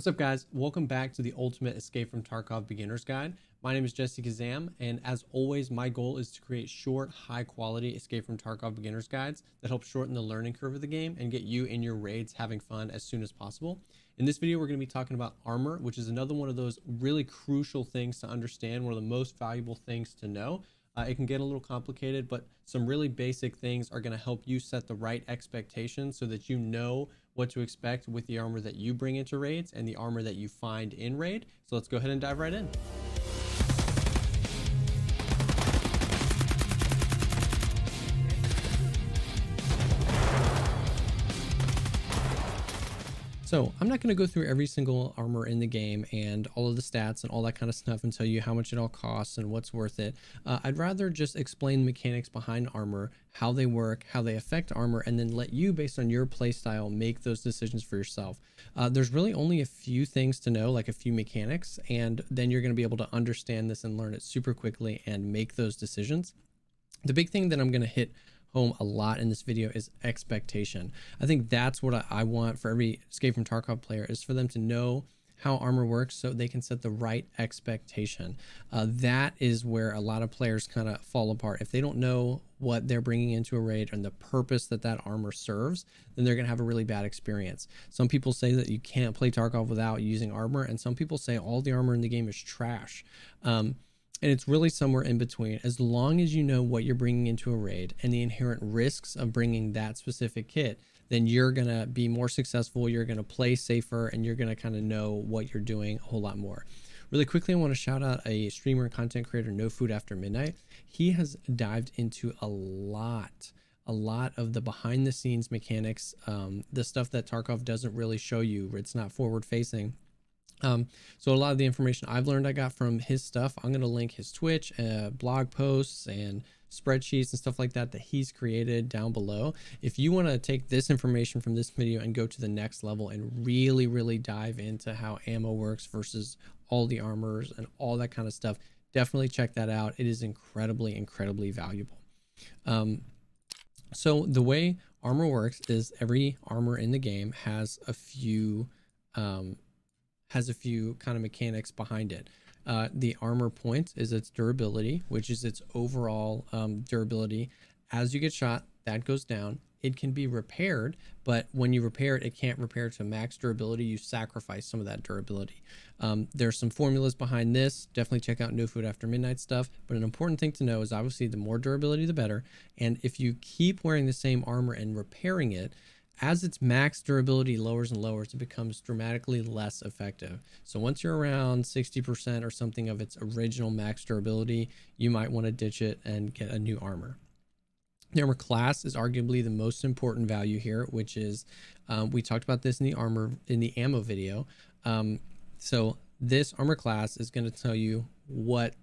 What's up, guys? Welcome back to the ultimate Escape from Tarkov Beginners Guide. My name is Jessekazam, and as always, my goal is to create short, high-quality Escape from Tarkov Beginners Guides that help shorten the learning curve of the game and get you in your raids having fun as soon as possible. In this video, we're going to be talking about armor, which is another one of those really crucial things to understand, one of the most valuable things to know. It can get a little complicated, but some really basic things are going to help you set the right expectations so that you know what to expect with the armor that you bring into raids and the armor that you find in raid. So let's go ahead and dive right in. So I'm not going to go through every single armor in the game and all of the stats and all that kind of stuff and tell you how much it all costs and what's worth it. I'd rather just explain the mechanics behind armor, how they work, how they affect armor, and then let you, based on your playstyle, make those decisions for yourself. There's really only a few things to know, like a few mechanics, and then you're going to be able to understand this and learn it super quickly and make those decisions. The big thing that I'm going to hit home a lot in this video is expectation. I think that's what I want for every Escape from Tarkov player, is for them to know how armor works so they can set the right expectation. That is where a lot of players kind of fall apart. If they don't know what they're bringing into a raid and the purpose that that armor serves, then they're going to have a really bad experience. Some people say that you can't play Tarkov without using armor, and some people say all the armor in the game is trash. And it's really somewhere in between. As long as you know what you're bringing into a raid and the inherent risks of bringing that specific kit, then you're going to be more successful, you're going to play safer, and you're going to kind of know what you're doing a whole lot more. Really quickly, I want to shout out a streamer and content creator, No Food After Midnight. He has dived into a lot of the behind the scenes mechanics, the stuff that Tarkov doesn't really show you, it's not forward facing. So a lot of the information I've learned I got from his stuff. I'm going to link his Twitch, blog posts and spreadsheets and stuff like that he's created down below. If you want to take this information from this video and go to the next level and really dive into how ammo works versus all the armors and all that kind of stuff, definitely check that out. It is incredibly valuable. So the way armor works is every armor in the game has a few kind of mechanics behind it. The armor point is its durability, which is its overall durability. As you get shot, that goes down. It can be repaired, but when you repair it, it can't repair to max durability. You sacrifice some of that durability. There's some formulas behind this. Definitely check out No Food After Midnight stuff. But an important thing to know is obviously the more durability, the better. And if you keep wearing the same armor and repairing it, as its max durability lowers and lowers, it becomes dramatically less effective. So once you're around 60% or something of its original max durability, you might want to ditch it and get a new armor. The armor class is arguably the most important value here, which is, we talked about this in the ammo video. So this armor class is going to tell you what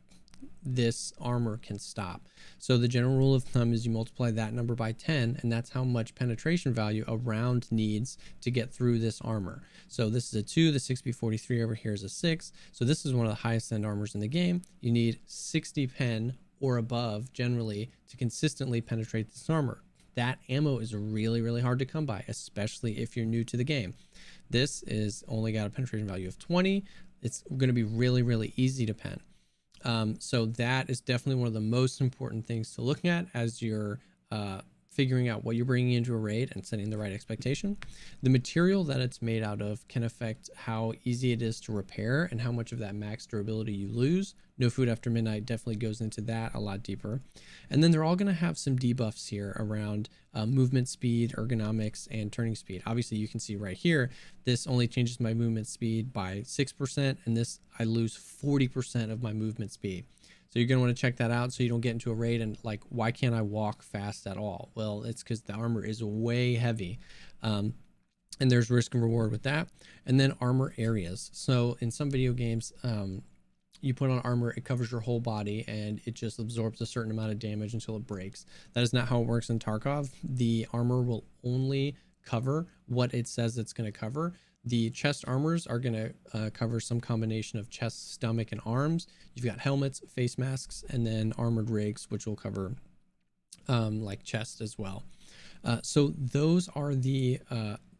this armor can stop. So the general rule of thumb is you multiply that number by 10, and that's how much penetration value a round needs to get through this armor. So this is a 2, the 6B43 over here is a 6. So this is one of the highest end armors in the game. You need 60 pen or above generally to consistently penetrate this armor. That ammo is really hard to come by, especially if you're new to the game. This is only got a penetration value of 20. It's going to be really easy to pen. So that is definitely one of the most important things to look at as you're figuring out what you're bringing into a raid and setting the right expectation. The material that it's made out of can affect how easy it is to repair and how much of that max durability you lose. No Food After Midnight definitely goes into that a lot deeper. And then they're all going to have some debuffs here around movement speed, ergonomics, and turning speed. Obviously, you can see right here, this only changes my movement speed by 6%, and this I lose 40% of my movement speed. So you're going to want to check that out so you don't get into a raid and like, why can't I walk fast at all? Well, it's because the armor is way heavy. And there's risk and reward with that. And then armor areas. So in some video games, you put on armor, it covers your whole body and it just absorbs a certain amount of damage until it breaks. That is not how it works in Tarkov. The armor will only cover what it says it's going to cover. The chest armors are going to cover some combination of chest, stomach, and arms. You've got helmets, face masks, and then armored rigs, which will cover like chest as well. So those are the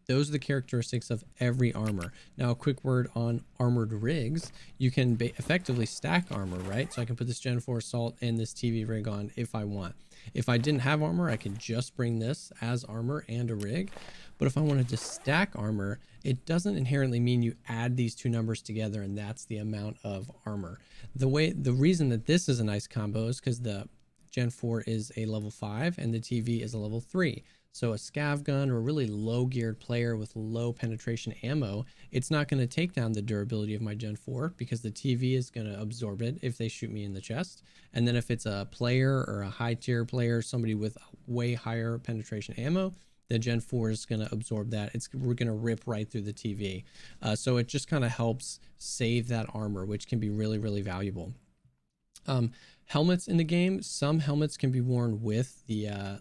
Those are the characteristics of every armor. Now, a quick word on armored rigs. You can effectively stack armor, right? So I can put this Gen 4 Assault and this TV rig on if I want. If I didn't have armor, I could just bring this as armor and a rig. But if I wanted to stack armor, it doesn't inherently mean you add these two numbers together and that's the amount of armor. The reason that this is a nice combo is because the Gen 4 is a level 5 and the TV is a level 3. So a scav gun or a really low geared player with low penetration ammo, it's not going to take down the durability of my Gen 4 because the TV is going to absorb it if they shoot me in the chest. And then if it's a player or a high tier player, somebody with way higher penetration ammo, the Gen 4 is going to absorb that. We're going to rip right through the TV. So it just kind of helps save that armor, which can be really, really valuable. Helmets in the game, some helmets can be worn with the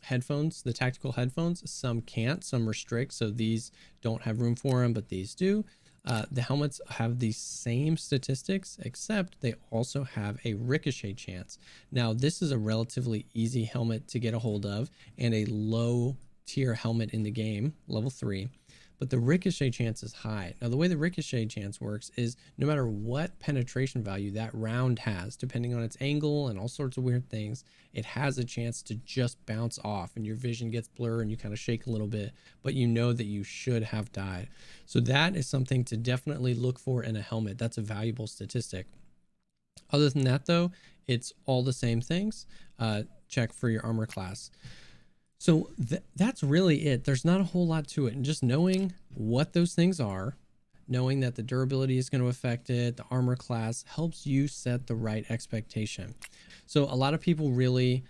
headphones, the tactical headphones. Some can't, some restrict. So these don't have room for them, but these do. The helmets have the same statistics, except they also have a ricochet chance. Now, this is a relatively easy helmet to get a hold of and a low tier helmet in the game, level 3. But the ricochet chance is high. Now, the way the ricochet chance works is no matter what penetration value that round has, depending on its angle and all sorts of weird things, it has a chance to just bounce off and your vision gets blurred and you kind of shake a little bit, but you know that you should have died. So that is something to definitely look for in a helmet. That's a valuable statistic. Other than that, though, it's all the same things. Check for your armor class. So that's really it. There's not a whole lot to it. And just knowing what those things are, knowing that the durability is going to affect it, the armor class helps you set the right expectation. So a lot of people really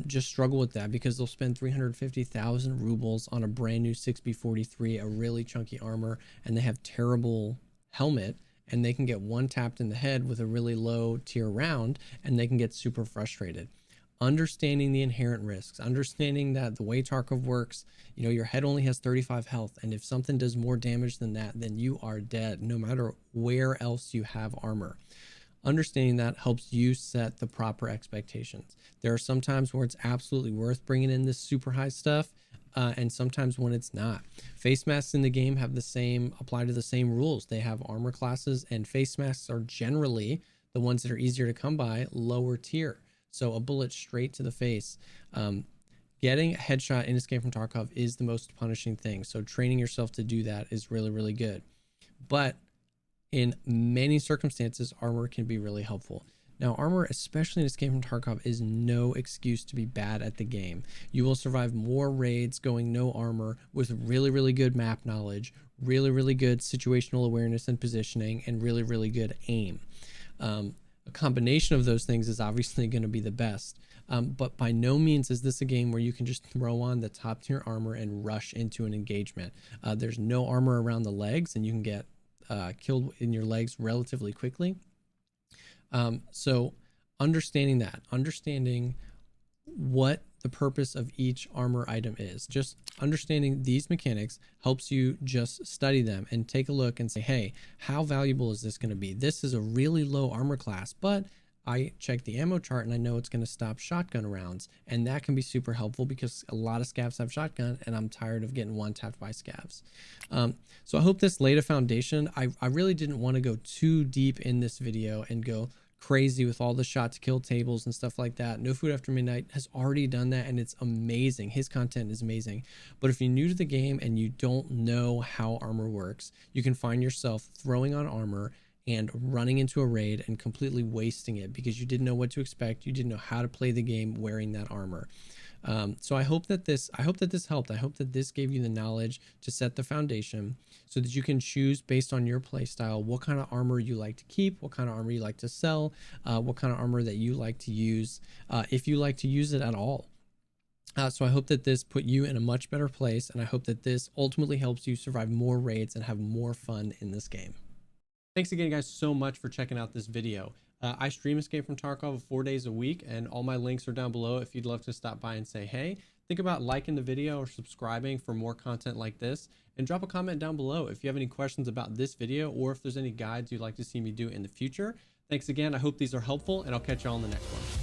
just struggle with that because they'll spend 350,000 rubles on a brand new 6B43, a really chunky armor, and they have terrible helmet, and they can get one tapped in the head with a really low tier round, and they can get super frustrated. Understanding the inherent risks, understanding that the way Tarkov works, you know, your head only has 35 health. And if something does more damage than that, then you are dead, no matter where else you have armor. Understanding that helps you set the proper expectations. There are some times where it's absolutely worth bringing in this super high stuff, and sometimes when it's not. Face masks in the game apply to the same rules. They have armor classes, and face masks are generally the ones that are easier to come by, lower tier. So a bullet straight to the face. Getting a headshot in Escape from Tarkov is the most punishing thing. So training yourself to do that is really, really good. But in many circumstances, armor can be really helpful. Now, armor, especially in Escape from Tarkov, is no excuse to be bad at the game. You will survive more raids going no armor with really, really good map knowledge, really, really good situational awareness and positioning, and really, really good aim. A combination of those things is obviously going to be the best, but by no means is this a game where you can just throw on the top tier armor and rush into an engagement. There's no armor around the legs, and you can get killed in your legs relatively quickly. So understanding what the purpose of each armor item is, just understanding these mechanics helps you just study them and take a look and say, hey, how valuable is this going to be? This is a really low armor class, but I check the ammo chart and I know it's going to stop shotgun rounds, and that can be super helpful because a lot of scavs have shotgun and I'm tired of getting one tapped by scavs. So I hope this laid a foundation. I really didn't want to go too deep in this video and go crazy with all the shot to kill tables and stuff like that. No Food After Midnight has already done that, and it's amazing. His content is amazing. But if you're new to the game and you don't know how armor works, you can find yourself throwing on armor and running into a raid and completely wasting it because you didn't know what to expect. You didn't know how to play the game wearing that armor. So I hope that this helped. I hope that this gave you the knowledge to set the foundation so that you can choose based on your play style what kind of armor you like to keep, what kind of armor you like to sell, what kind of armor that you like to use, if you like to use it at all. So I hope that this put you in a much better place, and I hope that this ultimately helps you survive more raids and have more fun in this game. Thanks again, guys, so much for checking out this video. I stream Escape from Tarkov 4 days a week, and all my links are down below if you'd love to stop by and say hey. Think about liking the video or subscribing for more content like this, and drop a comment down below if you have any questions about this video or if there's any guides you'd like to see me do in the future. Thanks again. I hope these are helpful, and I'll catch you all in the next one.